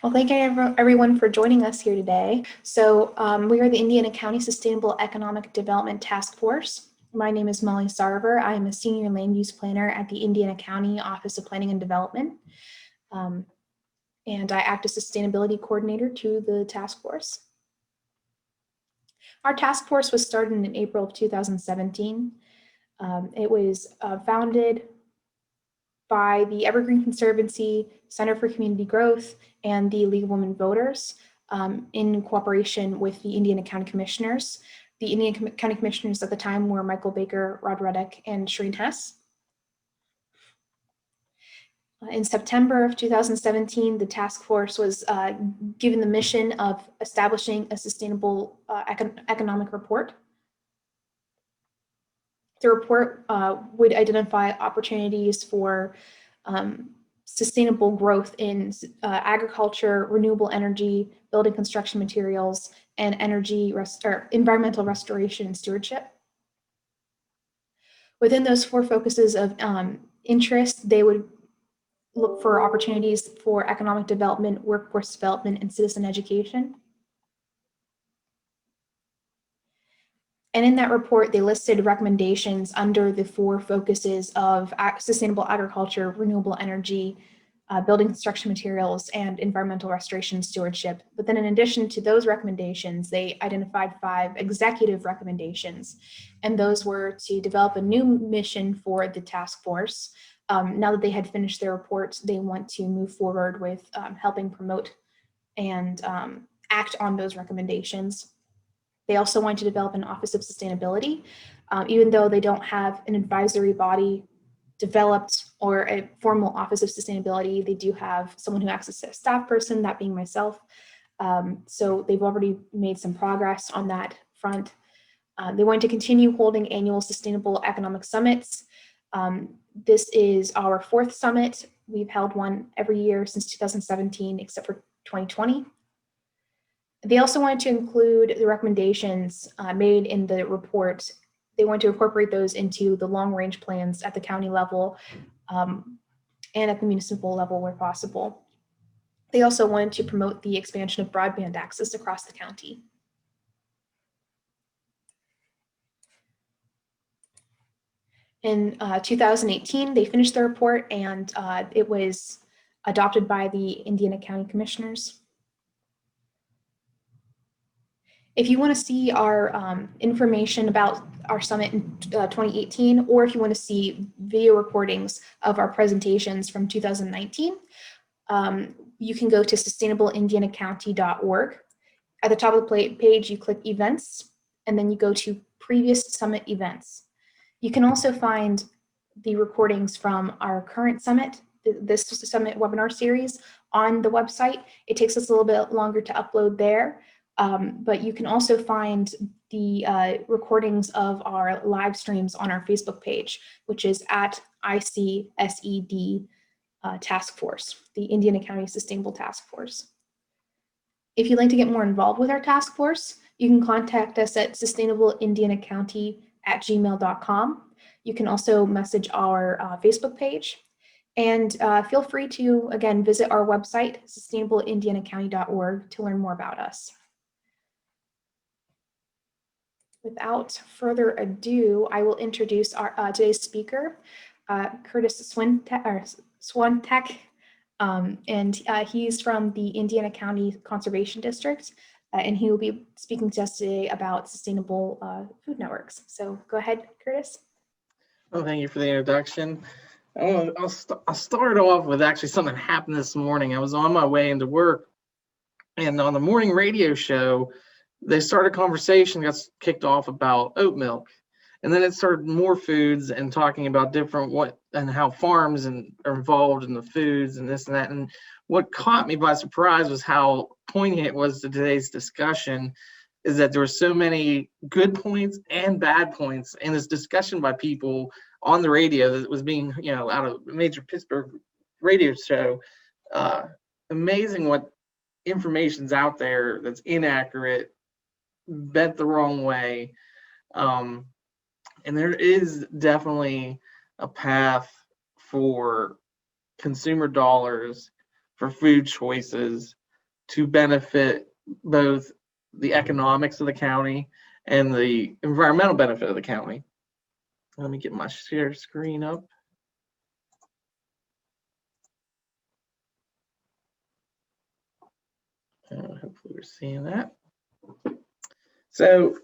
Well, thank you everyone for joining us here today. We are the Indiana County Sustainable Economic Development Task Force. My name is Molly Sarver. I am a Senior Land Use Planner at the Indiana County Office of Planning and Development. And I act as Sustainability Coordinator to the task force. Our task force was started in April of 2017. It was founded by the Evergreen Conservancy, Center for Community Growth, and the League of Women Voters in cooperation with the Indiana County Commissioners. The Indiana County Commissioners at the time were Michael Baker, Rod Ruddick, and Shereen Hess. In September of 2017, the task force was given the mission of establishing a sustainable economic report. The report would identify opportunities for sustainable growth in agriculture, renewable energy, building construction materials, and environmental restoration and stewardship. Within those four focuses of interest, they would look for opportunities for economic development, workforce development, and citizen education. And in that report, they listed recommendations under the four focuses of sustainable agriculture, renewable energy, building construction materials, and environmental restoration and stewardship. But then in addition to those recommendations, they identified 5 executive recommendations. And those were to develop a new mission for the task force. Now that they had finished their report, they want to move forward with helping promote and act on those recommendations. They also want to develop an Office of Sustainability. Even though they don't have an advisory body developed or a formal Office of Sustainability, they do have someone who acts as a staff person, that being myself. So they've already made some progress on that front. They want to continue holding annual sustainable economic summits. This is our 4th summit. We've held one every year since 2017, except for 2020. They also wanted to include the recommendations made in the report. They want to incorporate those into the long-range plans at the county level and at the municipal level where possible. They also wanted to promote the expansion of broadband access across the county. In 2018, they finished the report and it was adopted by the Indiana County Commissioners. If you want to see our information about our summit in 2018, or if you want to see video recordings of our presentations from 2019, you can go to sustainableindianacounty.org. At the top of the page, you click events, and then you go to previous summit events. You can also find the recordings from our current summit, this summit webinar series, on the website. It takes us a little bit longer to upload there. But you can also find the recordings of our live streams on our Facebook page, which is at ICSED Task Force, the Indiana County Sustainable Task Force. If you'd like to get more involved with our task force, you can contact us at sustainableindianacounty@gmail.com. You can also message our Facebook page. And feel free to, again, visit our website, sustainableindianacounty.org, to learn more about us. Without further ado, I will introduce our today's speaker, Curtis Swiantek, and he's from the Indiana County Conservation District, and he will be speaking to us today about sustainable food networks. So go ahead, Curtis. Well, thank you for the introduction. I'll start off with actually something that happened this morning. I was on my way into work, and on the morning radio show, they started a conversation, got kicked off about oat milk. And then it started more foods and talking about different how farms are involved in the foods and this and that. And what caught me by surprise was how poignant it was to today's discussion, is that there were so many good points and bad points in this discussion by people on the radio that was being, out of a major Pittsburgh radio show. Amazing what information's out there that's inaccurate, bent the wrong way. And there is definitely a path for consumer dollars, for food choices, to benefit both the economics of the county and the environmental benefit of the county. Let me get my share screen up. Hopefully we're seeing that. So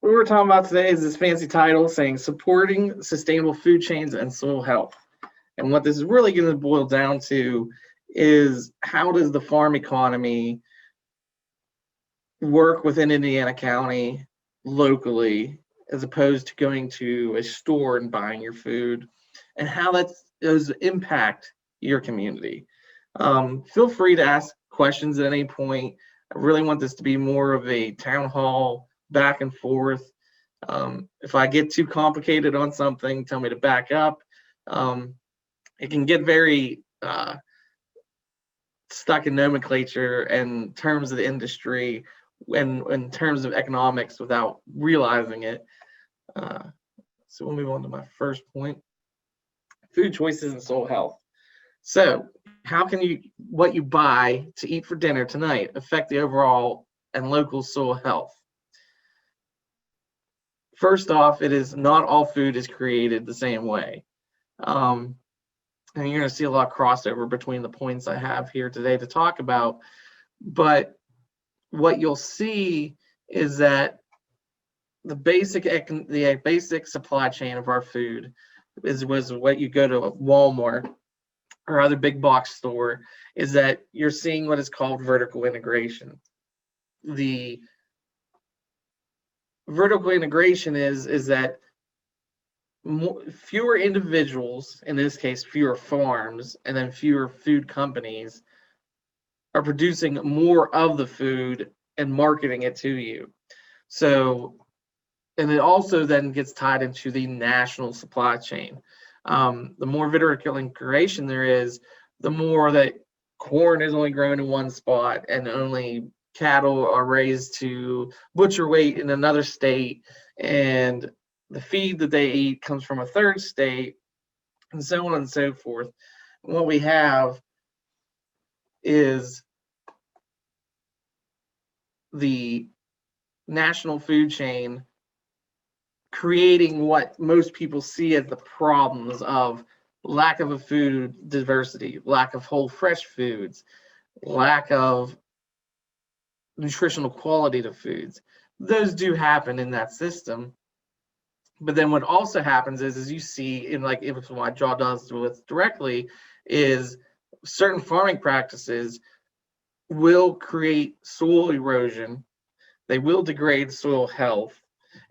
what we're talking about today is this fancy title saying supporting sustainable food chains and soil health. And what this is really going to boil down to is how does the farm economy work within Indiana County locally, as opposed to going to a store and buying your food, and how that does impact your community. Feel free to ask questions at any point. I really want this to be more of a town hall back and forth. If I get too complicated on something, tell me to back up. It can get very stuck in nomenclature and terms of the industry and in terms of economics without realizing it. So we'll move on to my first point: food choices and soil health. So how can what you buy to eat for dinner tonight affect the overall and local soil health? First off, it is not all food is created the same way. And you're going to see a lot of crossover between the points I have here today to talk about. But what you'll see is that the basic supply chain of our food was what you go to a Walmart or other big box store, is that you're seeing what is called vertical integration. The vertical integration is that fewer individuals, in this case fewer farms, and then fewer food companies are producing more of the food and marketing it to you. So, and it also then gets tied into the national supply chain. The more vertical integration there is, the more that corn is only grown in one spot and only cattle are raised to butcher weight in another state, and the feed that they eat comes from a third state, and so on and so forth. What we have is the national food chain creating what most people see as the problems of lack of a food diversity, lack of whole fresh foods, lack of nutritional quality to foods. Those do happen in that system. But then what also happens is you see in like if what Jaw does with directly is certain farming practices will create soil erosion, they will degrade soil health,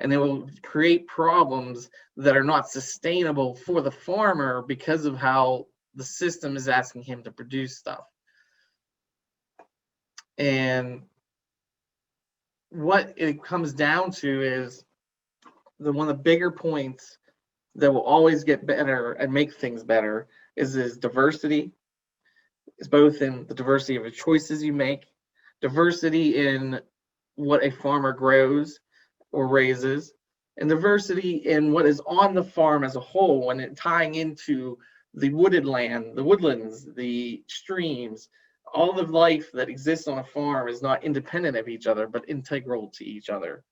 and they will create problems that are not sustainable for the farmer because of how the system is asking him to produce stuff. And what it comes down to is one of the bigger points that will always get better and make things better is diversity. It's both in the diversity of the choices you make, diversity in what a farmer grows or raises, and diversity in what is on the farm as a whole, when it tying into the wooded land, the woodlands, the streams. All the life that exists on a farm is not independent of each other, but integral to each other.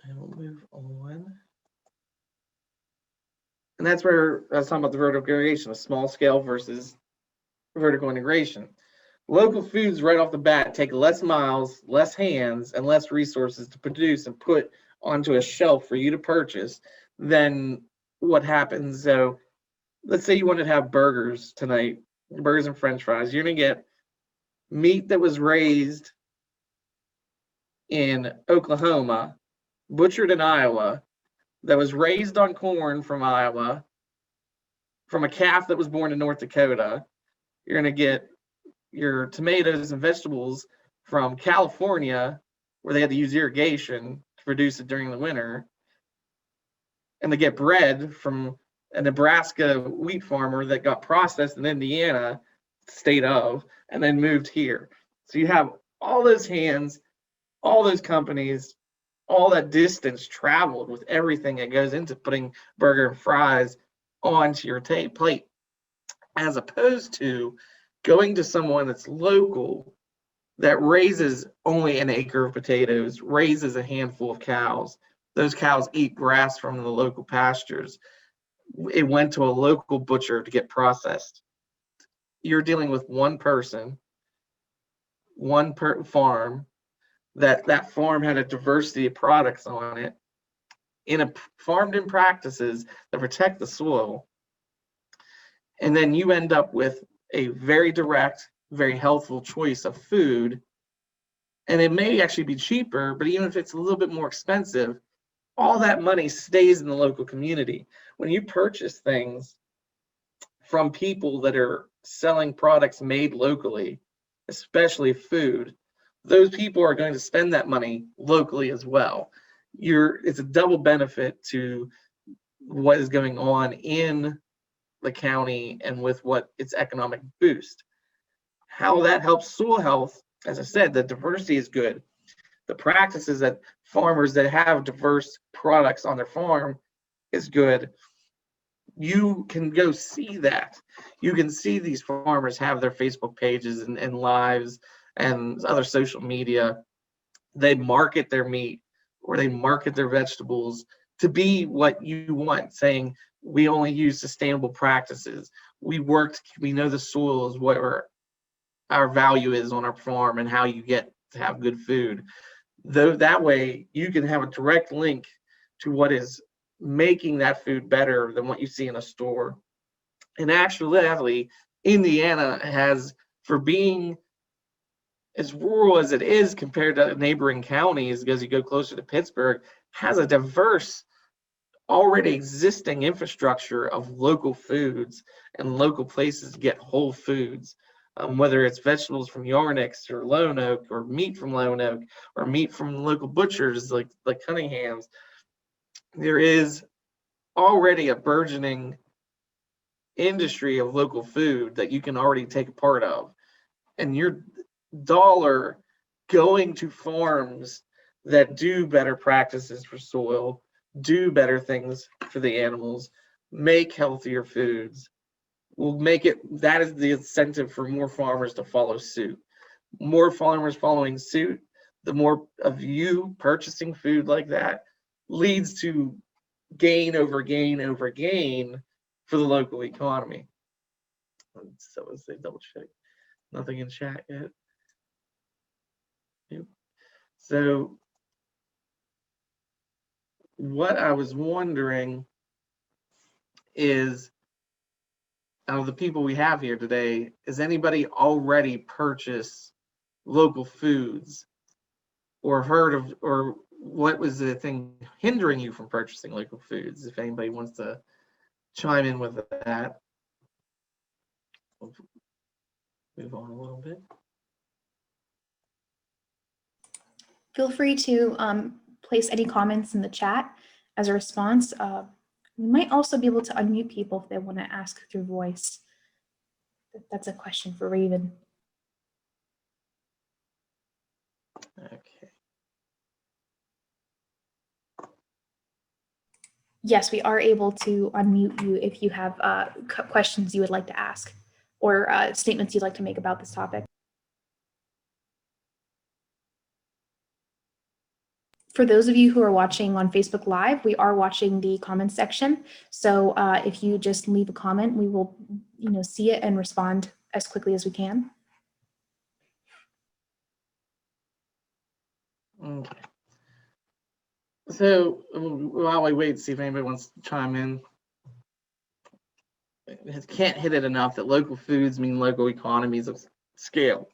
And we'll move on. And that's where I was talking about the vertical integration, a small scale versus vertical integration. Local foods right off the bat take less miles, less hands, and less resources to produce and put onto a shelf for you to purchase than what happens. So let's say you wanted to have burgers tonight, burgers and french fries. You're going to get meat that was raised in Oklahoma, butchered in Iowa, that was raised on corn from Iowa, from a calf that was born in North Dakota. You're going to get your tomatoes and vegetables from California, where they had to use irrigation to produce it during the winter. And they get bread from a Nebraska wheat farmer that got processed in Indiana, state of, and then moved here. So you have all those hands, all those companies, all that distance traveled with everything that goes into putting burger and fries onto your plate, as opposed to Going to someone that's local, that raises only an acre of potatoes, raises a handful of cows. Those cows eat grass from the local pastures. It went to a local butcher to get processed. You're dealing with one person, one per farm. That farm had a diversity of products on it, farmed in practices that protect the soil. And then you end up with a very direct, very healthful choice of food. And it may actually be cheaper, but even if it's a little bit more expensive, all that money stays in the local community. When you purchase things from people that are selling products made locally, especially food, those people are going to spend that money locally as well. It's a double benefit to what is going on in the county and with what its economic boost. How that helps soil health, as I said, the diversity is good. The practices that farmers that have diverse products on their farm is good. You can go see that. You can see these farmers have their Facebook pages and lives and other social media. They market their meat or they market their vegetables to be what you want, saying we only use sustainable practices. We know the soil is what our value is on our farm and how you get to have good food. Though that way you can have a direct link to what is making that food better than what you see in a store. And actually, Indiana has, for being as rural as it is compared to neighboring counties, because you go closer to Pittsburgh, has a diverse, already existing infrastructure of local foods and local places to get whole foods. Whether it's vegetables from Yarnix or Lone Oak, or meat from Lone Oak, or meat from local butchers like Cunningham's, there is already a burgeoning industry of local food that you can already take a part of. And your dollar going to farms that do better practices for soil, do better things for the animals, make healthier foods, will make it, that is the incentive for more farmers to follow suit. More farmers following suit, the more of you purchasing food like that leads to gain over gain over gain for the local economy. So let's say double check. Nothing in chat yet. Yep. So what I was wondering is, out of the people we have here today, is anybody already purchased local foods or heard of, or what was the thing hindering you from purchasing local foods? If anybody wants to chime in with that. We'll move on a little bit. Feel free to place any comments in the chat as a response. We might also be able to unmute people if they want to ask through voice. That's a question for Raven. Okay. Yes, we are able to unmute you if you have questions you would like to ask or statements you'd like to make about this topic. For those of you who are watching on Facebook Live, we are watching the comments section. So if you just leave a comment, we will see it and respond as quickly as we can. Okay. So while we wait to see if anybody wants to chime in, I can't hit it enough that local foods mean local economies of scale.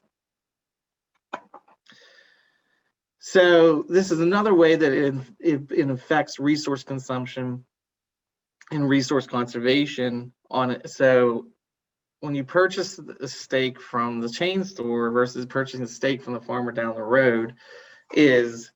So this is another way that it affects resource consumption and resource conservation on it. So when you purchase a steak from the chain store versus purchasing a steak from the farmer down the road, is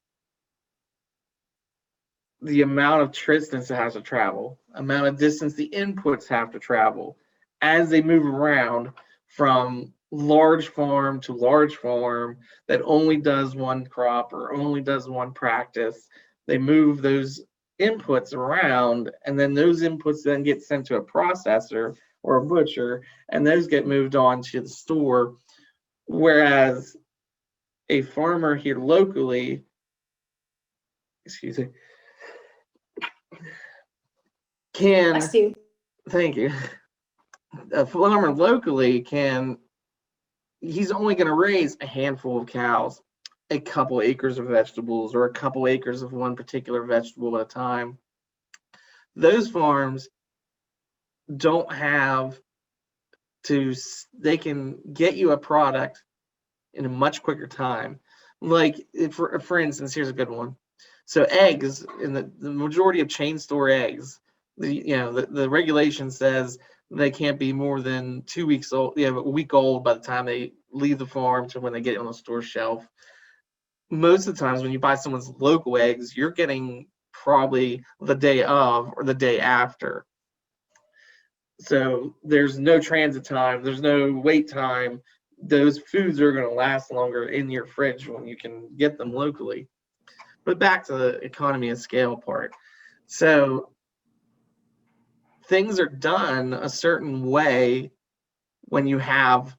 the amount of distance it has to travel, amount of distance the inputs have to travel as they move around from large farm to large farm that only does one crop or only does one practice. They move those inputs around, and then those inputs then get sent to a processor or a butcher, and those get moved on to the store. Whereas a farmer here locally, excuse me, can, Bless you. thank you, a farmer locally can, he's only going to raise a handful of cows, a couple acres of vegetables, or a couple acres of one particular vegetable at a time. Those farms don't have to, they can get you a product in a much quicker time. Like, for instance, here's a good one. So eggs, in the majority of chain store eggs, the regulation says they can't be more than 2 weeks old, a week old by the time they leave the farm to when they get on the store shelf. Most of the times when you buy someone's local eggs, you're getting probably the day of or the day after. So there's no transit time, there's no wait time. Those foods are going to last longer in your fridge when you can get them locally. But back to the economy of scale part. So things are done a certain way when you have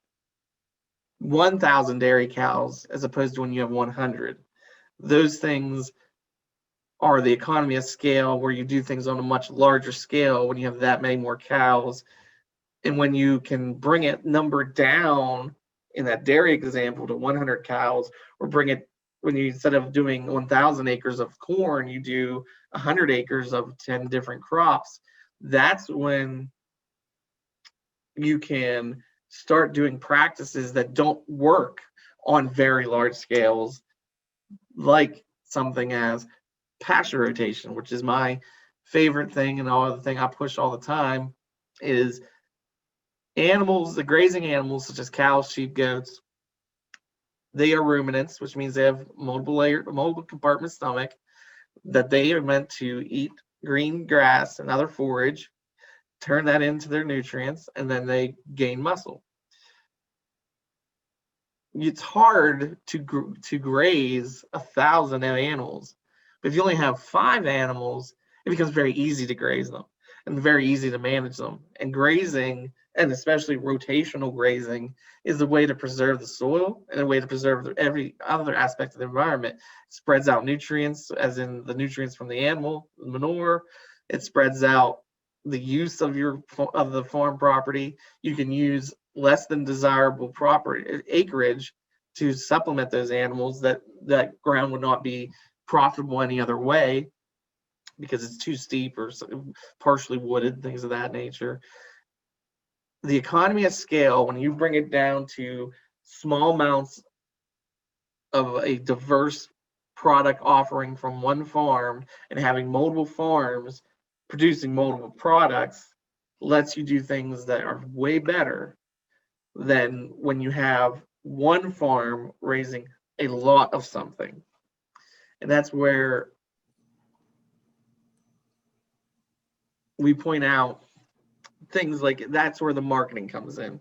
1,000 dairy cows as opposed to when you have 100. Those things are the economy of scale, where you do things on a much larger scale when you have that many more cows. And when you can bring it number down in that dairy example to 100 cows, or bring it, when you, instead of doing 1,000 acres of corn, you do 100 acres of 10 different crops, that's when you can start doing practices that don't work on very large scales, like something as pasture rotation, which is my favorite thing, and all the thing I push all the time is animals, the grazing animals such as cows, sheep, goats, they are ruminants, which means they have multiple compartment stomach, that they are meant to eat green grass and other forage, turn that into their nutrients, and then they gain muscle. It's hard to graze 1,000 animals, but if you only have 5 animals, it becomes very easy to graze them and very easy to manage them. And grazing, and especially rotational grazing, is a way to preserve the soil and a way to preserve every other aspect of the environment. It spreads out nutrients, as in the nutrients from the animal, the manure. It spreads out the use of the farm property. You can use less than desirable property acreage to supplement those animals that ground would not be profitable any other way, because it's too steep or partially wooded, things of that nature. The economy of scale, when you bring it down to small amounts of a diverse product offering from one farm and having multiple farms producing multiple products, lets you do things that are way better than when you have one farm raising a lot of something. And that's where we point out things like, that's where the marketing comes in.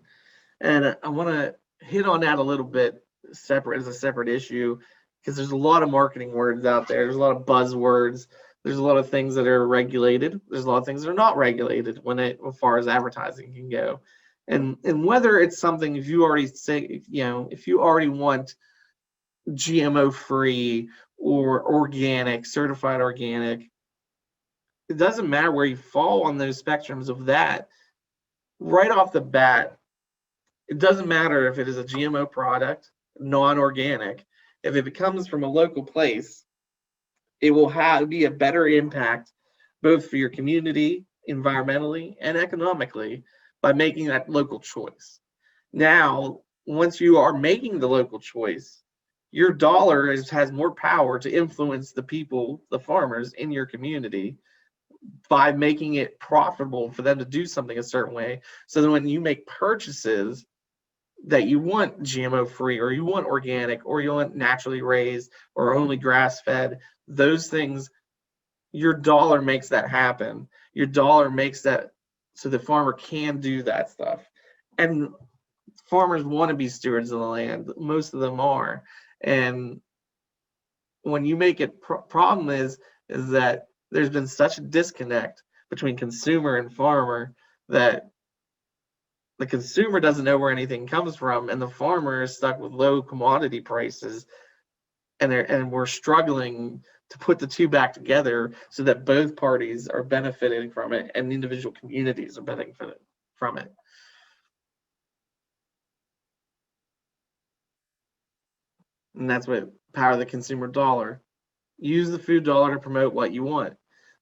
And I want to hit on that a little bit separate, as a separate issue, because there's a lot of marketing words out there. There's a lot of buzzwords. There's a lot of things that are regulated. There's a lot of things that are not regulated as far as advertising can go. And whether it's something, if you already say, if you already want GMO free or organic, certified organic, it doesn't matter where you fall on those spectrums of that. Right off the bat, it doesn't matter if it is a GMO product, non-organic. If it comes from a local place, it will be a better impact both for your community, environmentally, and economically by making that local choice. Now, once you are making the local choice, your dollar has more power to influence the people, the farmers in your community, by making it profitable for them to do something a certain way. So that when you make purchases that you want GMO free, or you want organic, or you want naturally raised, or only grass fed, those things, your dollar makes that happen. Your dollar makes that so the farmer can do that stuff. And farmers want to be stewards of the land. Most of them are. And when you make it, problem is that there's been such a disconnect between consumer and farmer that the consumer doesn't know where anything comes from, and the farmer is stuck with low commodity prices, and we're struggling to put the two back together so that both parties are benefiting from it and individual communities are benefiting from it. And that's what power of the consumer dollar. Use the food dollar to promote what you want.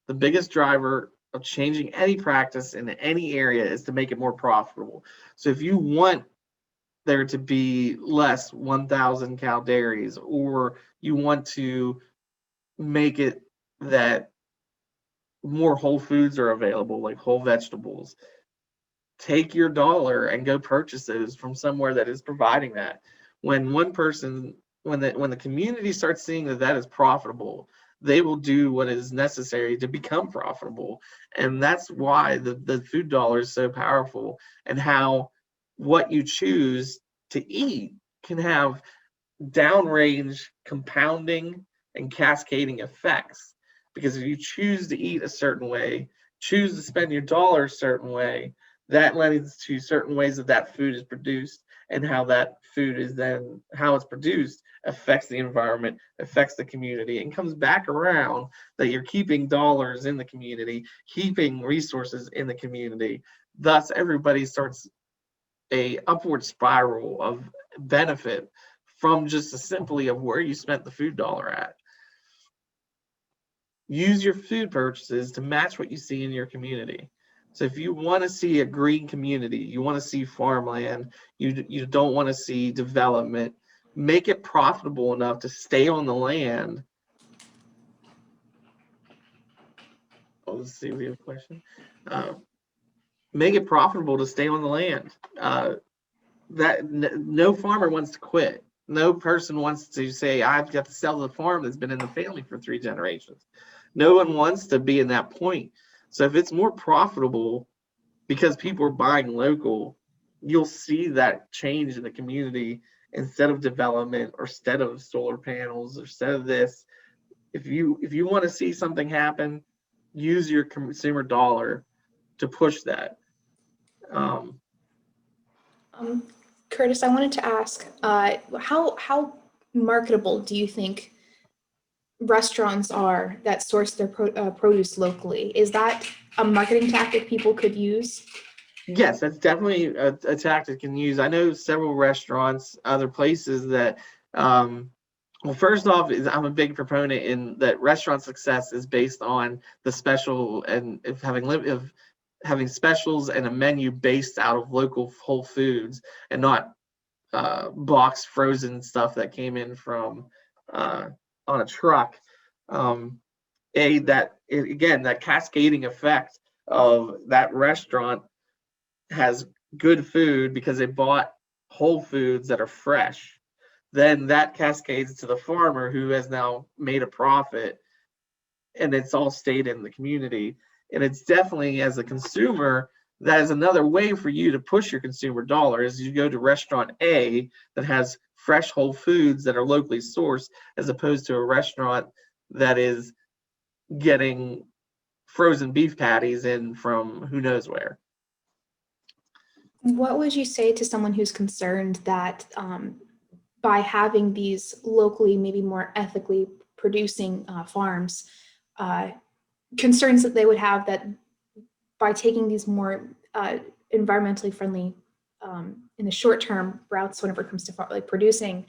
The biggest driver of changing any practice in any area is to make it more profitable. So if you want there to be less 1,000 cow dairies, or you want to make it that more whole foods are available, like whole vegetables, take your dollar and go purchase those from somewhere that is providing that. When one person, when the community starts seeing that that is profitable, they will do what is necessary to become profitable. And that's why the food dollar is so powerful, and how what you choose to eat can have downrange compounding and cascading effects. Because if you choose to eat a certain way, choose to spend your dollar a certain way, that leads to certain ways that that food is produced, and how that food is then, how it's produced affects the environment, affects the community, and comes back around that you're keeping dollars in the community, keeping resources in the community. Thus, everybody starts a upward spiral of benefit from just simply of where you spent the food dollar at. Use your food purchases to match what you see in your community. So if you want to see a green community, you want to see farmland, you don't want to see development, make it profitable enough to stay on the land. Oh, let's see, we have a question. Make it profitable to stay on the land. No farmer wants to quit. No person wants to say, I've got to sell the farm that's been in the family for 3 generations. No one wants to be in that point. So if it's more profitable because people are buying local, you'll see that change in the community instead of development, or instead of solar panels, or instead of this. If you want to see something happen, use your consumer dollar to push that. Curtis, I wanted to ask, how marketable do you think restaurants are that source their produce locally? Is that a marketing tactic people could use? Yes, that's definitely a tactic you can use. I know several restaurants, other places that, well, first off, is I'm a big proponent in that restaurant success is based on the special, and if having specials and a menu based out of local whole foods, and not box frozen stuff that came in from on a truck. Again, that cascading effect of that restaurant has good food because they bought whole foods that are fresh. Then that cascades to the farmer, who has now made a profit, and it's all stayed in the community. And it's definitely, as a consumer, that is another way for you to push your consumer dollar, is you go to restaurant A that has fresh whole foods that are locally sourced, as opposed to a restaurant that is getting frozen beef patties in from who knows where. What would you say to someone who's concerned that by having these locally, maybe more ethically producing farms, concerns that they would have that by taking these more environmentally friendly in the short term routes whenever it comes to producing,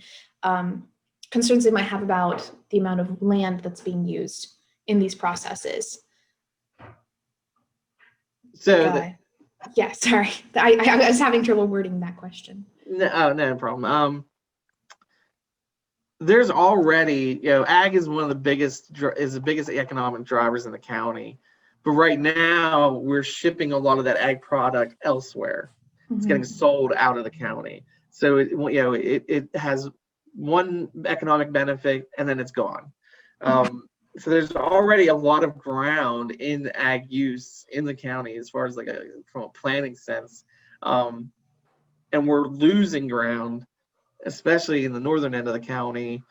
concerns they might have about the amount of land that's being used in these processes? So yeah, sorry, I was having trouble wording that question. No problem. There's already, ag is one of the biggest economic drivers in the county, but right now we're shipping a lot of that ag product elsewhere. It's getting sold out of the county, so it has one economic benefit and then it's gone. So there's already a lot of ground in ag use in the county, as far as from a planning sense, and we're losing ground, especially in the northern end of the county.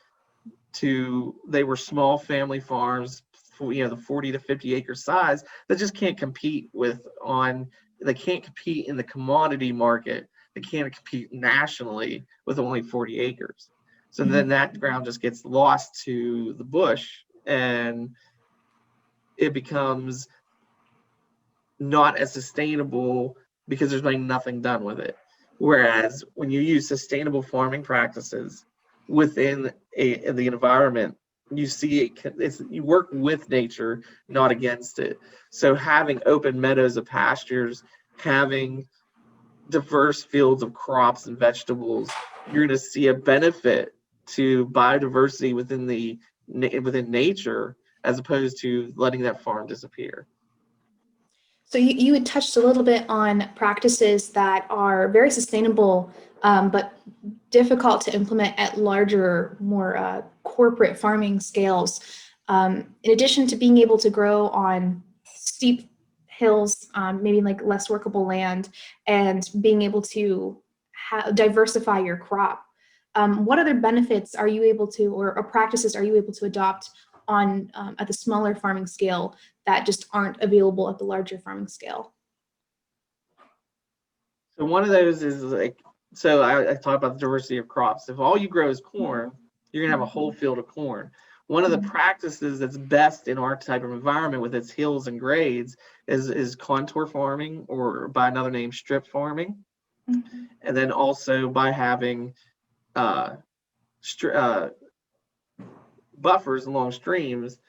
They were small family farms, the 40 to 50 acre size, that just can't compete with on they can't compete in the commodity market. They can't compete nationally with only 40 acres. So then that ground just gets lost to the bush, and it becomes not as sustainable because there's like nothing done with it. Whereas when you use sustainable farming practices within the environment, you see you work with nature, not against it. So having open meadows of pastures, having diverse fields of crops and vegetables, you're going to see a benefit to biodiversity within nature, as opposed to letting that farm disappear. So you had touched a little bit on practices that are very sustainable, but difficult to implement at larger, more corporate farming scales. In addition to being able to grow on steep hills, maybe like less workable land, and being able to diversify your crop, what other benefits are you able to, or practices are you able to adopt on at the smaller farming scale that just aren't available at the larger farming scale? So one of those is like, so I talked about the diversity of crops. If all you grow is corn, you're gonna have a whole field of corn. One of the practices that's best in our type of environment with its hills and grades is contour farming, or by another name, strip farming. And then also by having buffers along streams.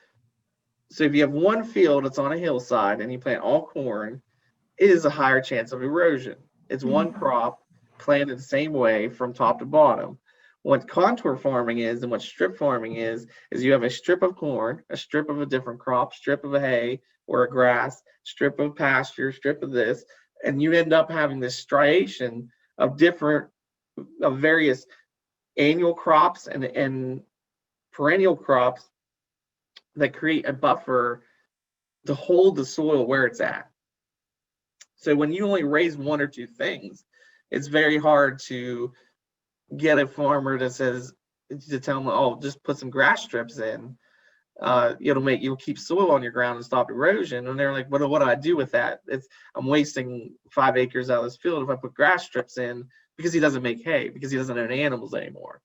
So if you have one field that's on a hillside and you plant all corn, it is a higher chance of erosion. It's one crop planted the same way from top to bottom. What contour farming is and what strip farming is you have a strip of corn, a strip of a different crop, strip of a hay or a grass, strip of pasture, strip of this, and you end up having this striation of various annual crops and perennial crops that create a buffer to hold the soil where it's at. So when you only raise one or two things, it's very hard to get a farmer that says, to tell them, oh, just put some grass strips in. You'll keep soil on your ground and stop erosion. And they're like, what do I do with that? I'm wasting 5 acres out of this field if I put grass strips in, because he doesn't make hay, because he doesn't own animals anymore.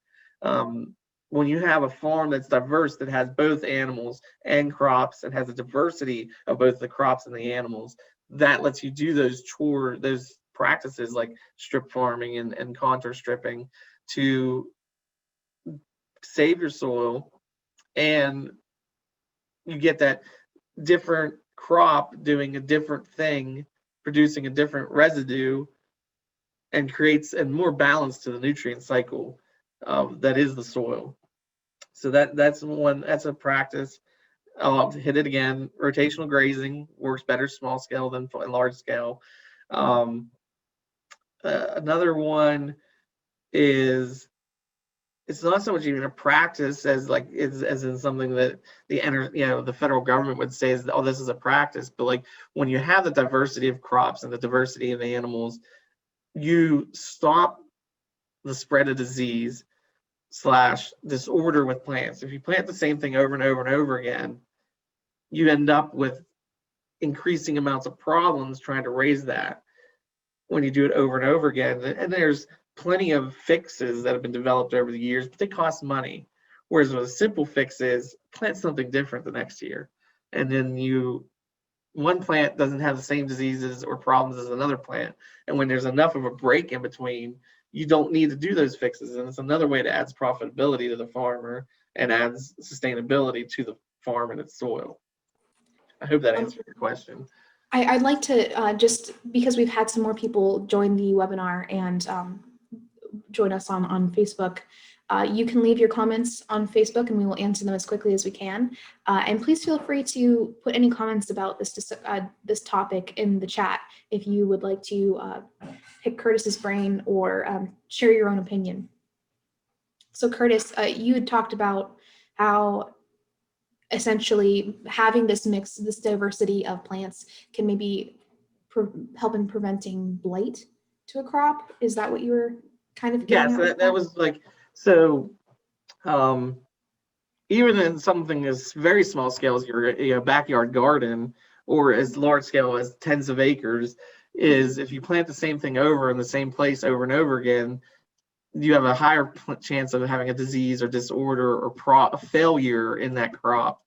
When you have a farm that's diverse, that has both animals and crops, and has a diversity of both the crops and the animals, that lets you do those practices like strip farming and contour stripping to save your soil, and you get that different crop doing a different thing, producing a different residue, and creates a more balance to the nutrient cycle that is the soil. So that's a practice. I'll hit it again. Rotational grazing works better small scale than large scale. Another one is, it's not so much even a practice as in something that the federal government would say is, oh, this is a practice. But like when you have the diversity of crops and the diversity of animals, you stop the spread of disease / disorder with plants. If you plant the same thing over and over and over again, you end up with increasing amounts of problems trying to raise that when you do it over and over again. And there's plenty of fixes that have been developed over the years, but they cost money. Whereas with a simple fix is plant something different the next year. And then one plant doesn't have the same diseases or problems as another plant. And when there's enough of a break in between, you don't need to do those fixes. And it's another way to add profitability to the farmer and adds sustainability to the farm and its soil. I hope that answered your question. I'd like to just, because we've had some more people join the webinar and join us on Facebook, you can leave your comments on Facebook and we will answer them as quickly as we can. And please feel free to put any comments about this topic in the chat if you would like to pick Curtis's brain or share your own opinion. So Curtis, you had talked about how essentially having this mix, this diversity of plants can maybe help in preventing blight to a crop. Is that what you were kind of getting at? Yes, that was like, so even in something as very small scale as your backyard garden, or as large scale as tens of acres, is if you plant the same thing over in the same place over and over again, you have a higher chance of having a disease or disorder or failure in that crop.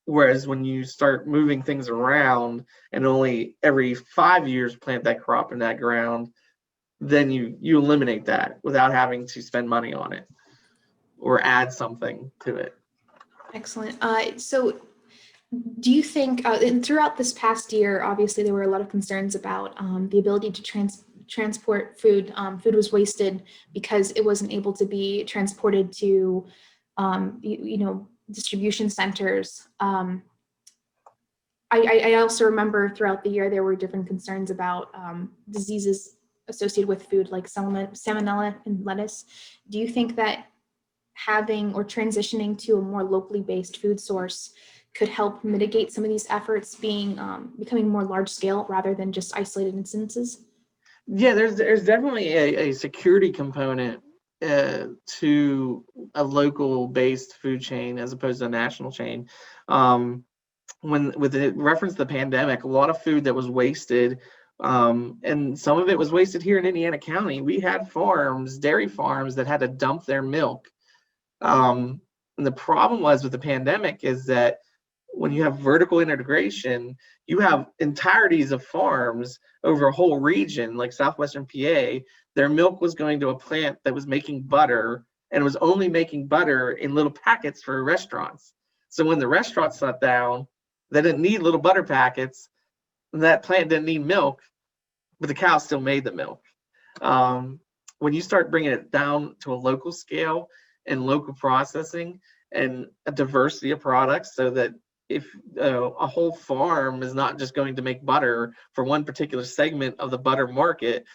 Whereas when you start moving things around and only every 5 years plant that crop in that ground, then you eliminate that without having to spend money on it or add something to it. Excellent. So do you think, and throughout this past year, obviously there were a lot of concerns about the ability to transport food. Food was wasted because it wasn't able to be transported to, distribution centers. I also remember throughout the year there were different concerns about diseases associated with food, like salmonella in lettuce. Do you think that having or transitioning to a more locally based food source could help mitigate some of these efforts becoming more large scale rather than just isolated instances? Yeah, there's definitely a security component to a local based food chain as opposed to a national chain. When with the reference to the pandemic, a lot of food that was wasted, and some of it was wasted here in Indiana County. We had dairy farms that had to dump their milk. And the problem was with the pandemic is that when you have vertical integration, you have entireties of farms over a whole region, like southwestern PA. Their milk was going to a plant that was making butter, and it was only making butter in little packets for restaurants. So when the restaurants shut down, they didn't need little butter packets. That plant didn't need milk, but the cow still made the milk. When you start bringing it down to a local scale and local processing and a diversity of products, so that if a whole farm is not just going to make butter for one particular segment of the butter market,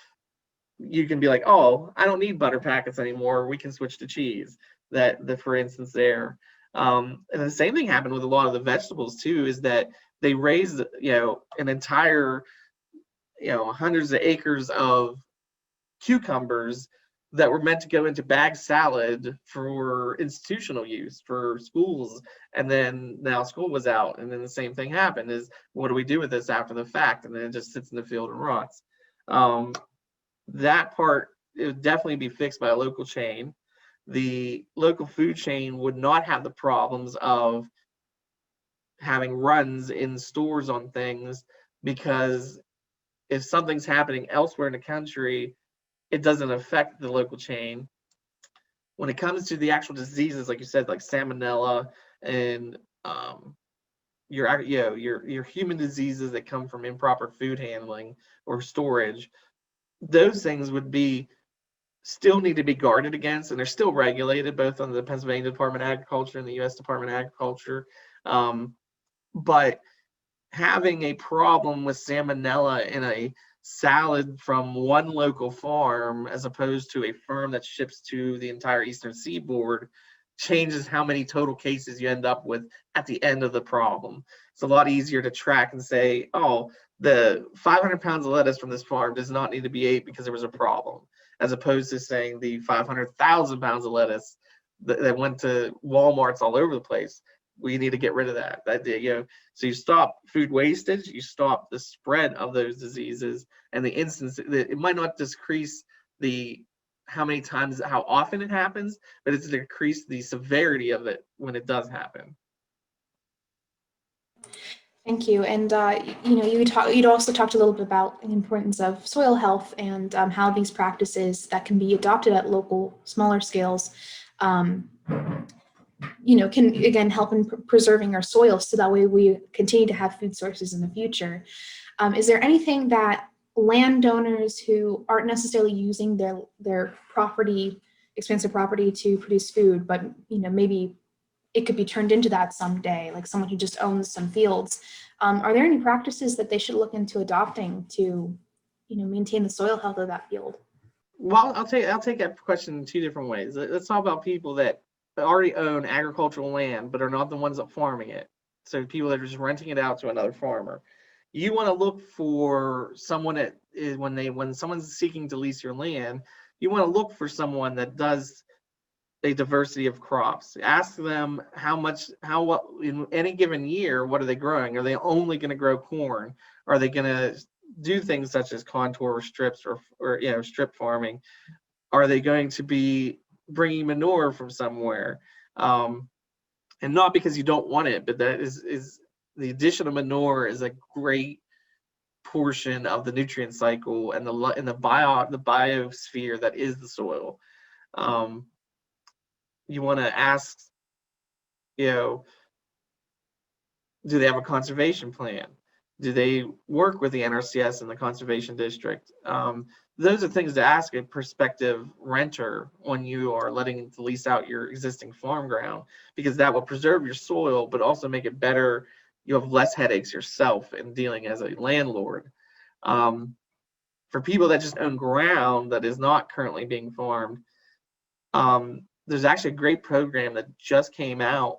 you can be like, oh, I don't need butter packets anymore. We can switch to cheese. For instance, there. And the same thing happened with a lot of the vegetables too, is that they raised, an entire, hundreds of acres of cucumbers that were meant to go into bag salad for institutional use for schools. And then now school was out, and then the same thing happened is, what do we do with this after the fact? And then it just sits in the field and rots. That part, it would definitely be fixed by a local chain. The local food chain would not have the problems of having runs in stores on things, because if something's happening elsewhere in the country, it doesn't affect the local chain. When it comes to the actual diseases, like you said, like salmonella and your human diseases that come from improper food handling or storage, those things still need to be guarded against, and they're still regulated both on the Pennsylvania Department of Agriculture and the U.S. Department of Agriculture. But having a problem with salmonella in a salad from one local farm as opposed to a farm that ships to the entire eastern seaboard changes how many total cases you end up with at the end of the problem. It's a lot easier to track and say, oh, the 500 pounds of lettuce from this farm does not need to be ate because there was a problem, as opposed to saying the 500,000 pounds of lettuce that went to Walmarts all over the place. We need to get rid of that. So you stop food wastage, you stop the spread of those diseases, and the instance that it might not decrease how often it happens, but it's decrease the severity of it when it does happen. Thank you. And you'd also talked a little bit about the importance of soil health and how these practices that can be adopted at local, smaller scales, can again help in preserving our soil, so that way we continue to have food sources in the future. Is there anything that landowners who aren't necessarily using their expensive property to produce food, but maybe it could be turned into that someday, like someone who just owns some fields, are there any practices that they should look into adopting to maintain the soil health of that field? Well, I'll take that question in two different ways. Let's talk about people that already own agricultural land but are not the ones that farming it. So people that are just renting it out to another farmer. You want to look for someone that is, when someone's seeking to lease your land, you want to look for someone that does a diversity of crops. Ask them what in any given year, what are they growing? Are they only going to grow corn? Are they going to do things such as contour strips or strip farming, are they going to be bringing manure from somewhere? And not because you don't want it, but that is the addition of manure is a great portion of the nutrient cycle and the biosphere that is the soil. You want to ask, do they have a conservation plan? Do they work with the NRCS and the conservation district? Those are things to ask a prospective renter when you are letting to lease out your existing farm ground, because that will preserve your soil, but also make it better. You have less headaches yourself in dealing as a landlord. For people that just own ground that is not currently being farmed, there's actually a great program that just came out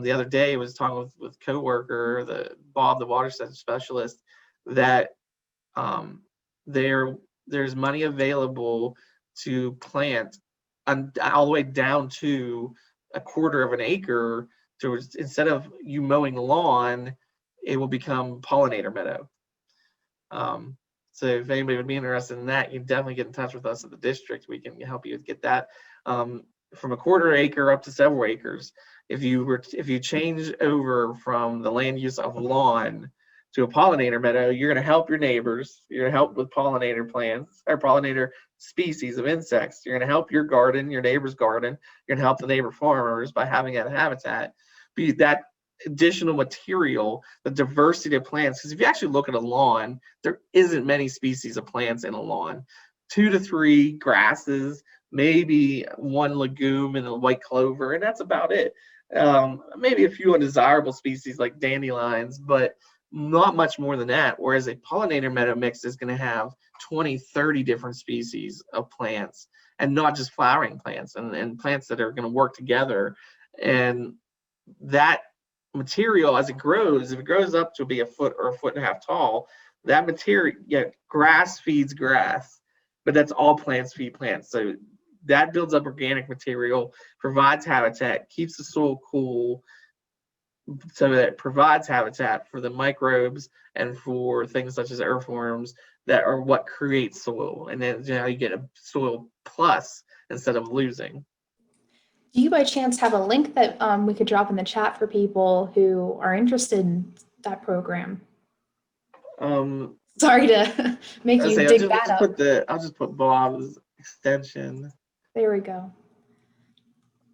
the other day. I was talking with coworker, Bob, the water specialist, that there's money available to plant all the way down to a quarter of an acre. To, instead of you mowing the lawn, it will become pollinator meadow. So if anybody would be interested in that, you can definitely get in touch with us at the district. We can help you get that from a quarter acre up to several acres. If you change over from the land use of lawn to a pollinator meadow, you're going to help your neighbors. You're going to help with pollinator plants or pollinator species of insects. You're going to help your garden, your neighbor's garden. You're going to help the neighbor farmers by having that habitat. Be that additional material, the diversity of plants. Because if you actually look at a lawn, there isn't many species of plants in a lawn. 2 to 3 grasses, maybe 1 legume and a white clover, and that's about it. Maybe a few undesirable species like dandelions, but not much more than that. Whereas a pollinator meadow mix is going to have 20, 30 different species of plants, and not just flowering plants, and plants that are going to work together. And that material, as it grows, if it grows up to be a foot or a foot and a half tall, that material, grass feeds grass, but that's all plants feed plants. So that builds up organic material, provides habitat, keeps the soil cool, so that it provides habitat for the microbes and for things such as earthworms that are what creates soil. And then you get a soil plus instead of losing. Do you by chance have a link that we could drop in the chat for people who are interested in that program? Sorry to make you dig that up. I'll just put Bob's extension. There we go.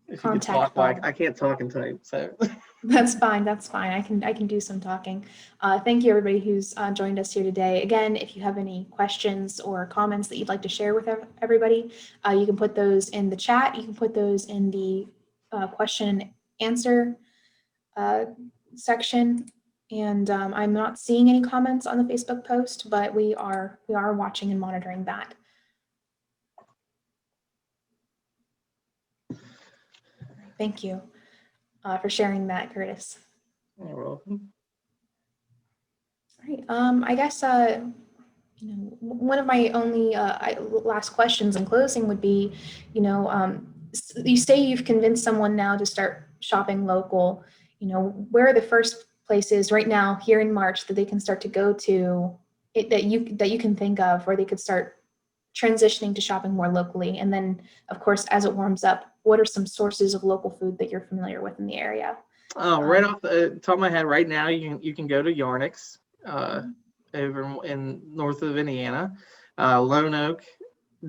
If you could talk, I can't talk and type, so. That's fine. That's fine. I can do some talking. Thank you, everybody who's joined us here today. Again, if you have any questions or comments that you'd like to share with everybody, you can put those in the chat. You can put those in the question and answer section. And I'm not seeing any comments on the Facebook post, but we are watching and monitoring that. Thank you for sharing that, Curtis. You're welcome. All right. I guess one of my only last questions in closing would be, you say you've convinced someone now to start shopping local. Where are the first places right now here in March that they can start to go to that you can think of, where they could start transitioning to shopping more locally? And then, of course, as it warms up, what are some sources of local food that you're familiar with in the area? Right off the top of my head, right now, you can go to Yarnick's over in north of Indiana. Lone Oak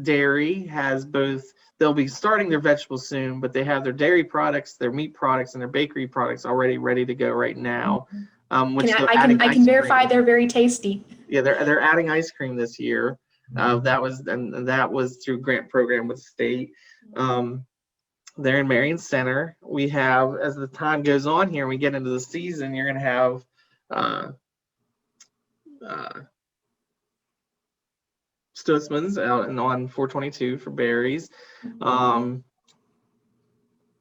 Dairy has both. They'll be starting their vegetables soon, but they have their dairy products, their meat products, and their bakery products already ready to go right now. Which I can verify they're very tasty. Yeah, they're adding ice cream this year. That was through grant program with the state. They're in Marion Center. We have, as the time goes on here, and we get into the season, you're going to have Stutzman's out and on 422 for berries.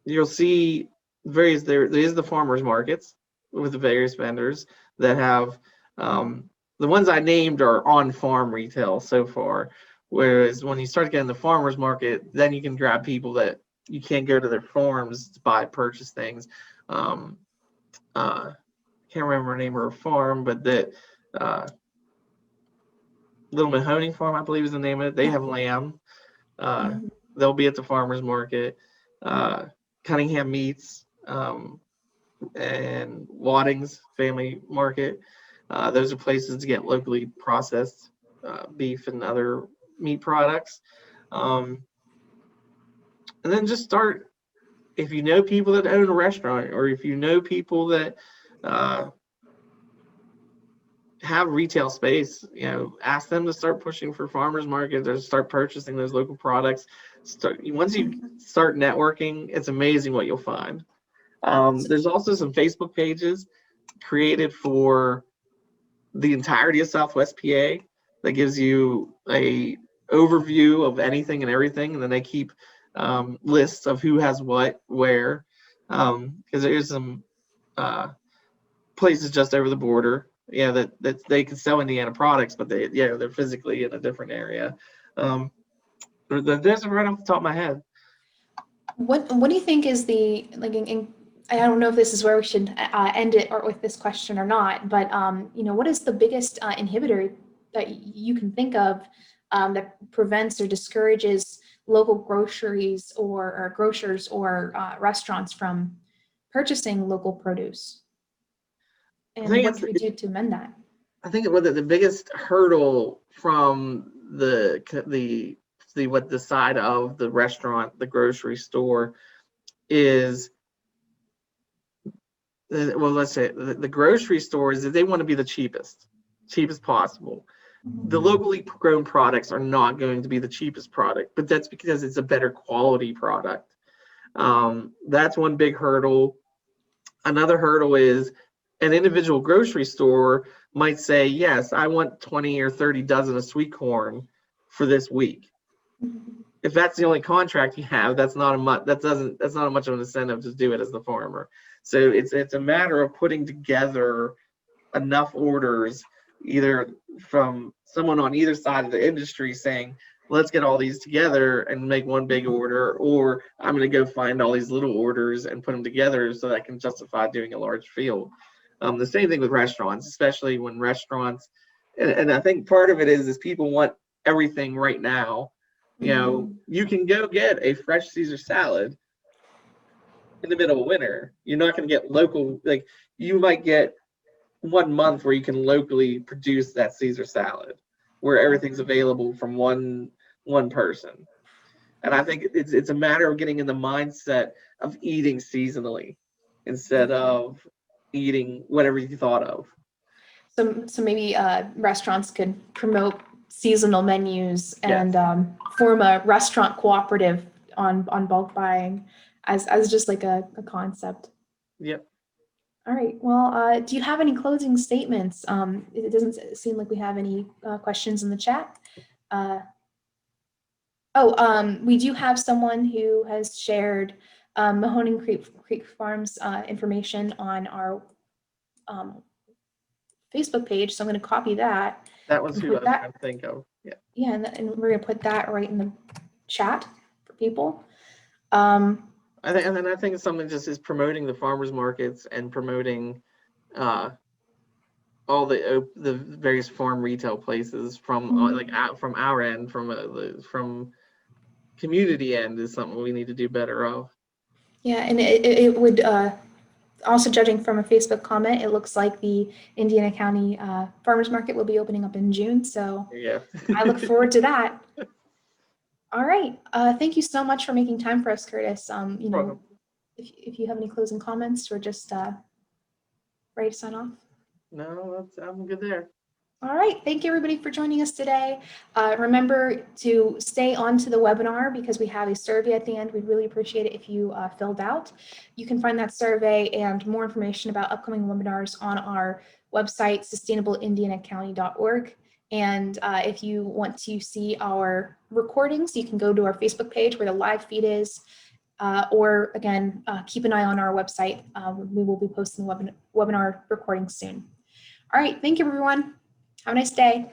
You'll see there is the farmers markets with the various vendors that have the ones I named are on farm retail so far. Whereas when you start getting the farmers market, then you can grab people that you can't go to their farms to purchase things. Can't remember the name of her farm, but that Little Mahoning Farm, I believe is the name of it. They have lamb. Mhm. They'll be at the farmer's market. Cunningham Meats, and Wadding's Family Market. Those are places to get locally processed beef and other meat products. Um, and then just start, if you know people that own a restaurant, or if you know people that uh, have retail space, ask them to start pushing for farmers markets or start purchasing those local products. Once you start networking, it's amazing what you'll find. There's also some Facebook pages created for the entirety of Southwest PA that gives you a overview of anything and everything, and then they keep lists of who has what where, because there's some places just over the border, that they can sell Indiana products, but they're physically in a different area. There's right off the top of my head. What do you think is the, like, I don't know if this is where we should end it or with this question or not, but what is the biggest inhibitor that you can think of that prevents or discourages local groceries or grocers or restaurants from purchasing local produce? I And think what can we do to amend that? I think the biggest hurdle from the side of the restaurant, the grocery store, is, well, let's say the grocery stores, they want to be the cheapest possible. The locally grown products are not going to be the cheapest product, but that's because it's a better quality product. That's one big hurdle. Another hurdle is an individual grocery store might say, yes, I want 20 or 30 dozen of sweet corn for this week. If that's the only contract you have, that's not much of an incentive to do it as the farmer. So it's a matter of putting together enough orders, either from someone on either side of the industry saying, let's get all these together and make one big order, or I'm going to go find all these little orders and put them together so that I can justify doing a large field. The same thing with restaurants, especially when restaurants, and I think part of it is people want everything right now. You can go get a fresh Caesar salad in the middle of winter. You're not going to get local, like you might get 1 month where you can locally produce that Caesar salad, where everything's available from one person. And I think it's a matter of getting in the mindset of eating seasonally instead of eating whatever you thought of. So maybe restaurants could promote seasonal menus and Yes. form a restaurant cooperative on bulk buying as just like a concept. Yep. All right. Well, do you have any closing statements? It doesn't seem like we have any questions in the chat. We do have someone who has shared Mahoning Creek Farms information on our Facebook page, so I'm going to copy that. That was and who I put was that. trying to think of. Yeah. Yeah, and we're going to put that right in the chat for people. I think something just is promoting the farmers markets and promoting all the various farm retail places from from our end, from community end, is something we need to do better of. Yeah, and it would also, judging from a Facebook comment, it looks like the Indiana County Farmers Market will be opening up in June. So Yeah. I look forward to that. All right. Thank you so much for making time for us, Curtis. If you have any closing comments or just ready to sign off. No, I'm good there. All right. Thank you, everybody, for joining us today. Remember to stay on to the webinar because we have a survey at the end. We'd really appreciate it if you filled out. You can find that survey and more information about upcoming webinars on our website, sustainableindianacounty.org. And if you want to see our recordings, you can go to our Facebook page where the live feed is. Or again, keep an eye on our website. We will be posting webinar recordings soon. All right. Thank you, everyone. Have a nice day.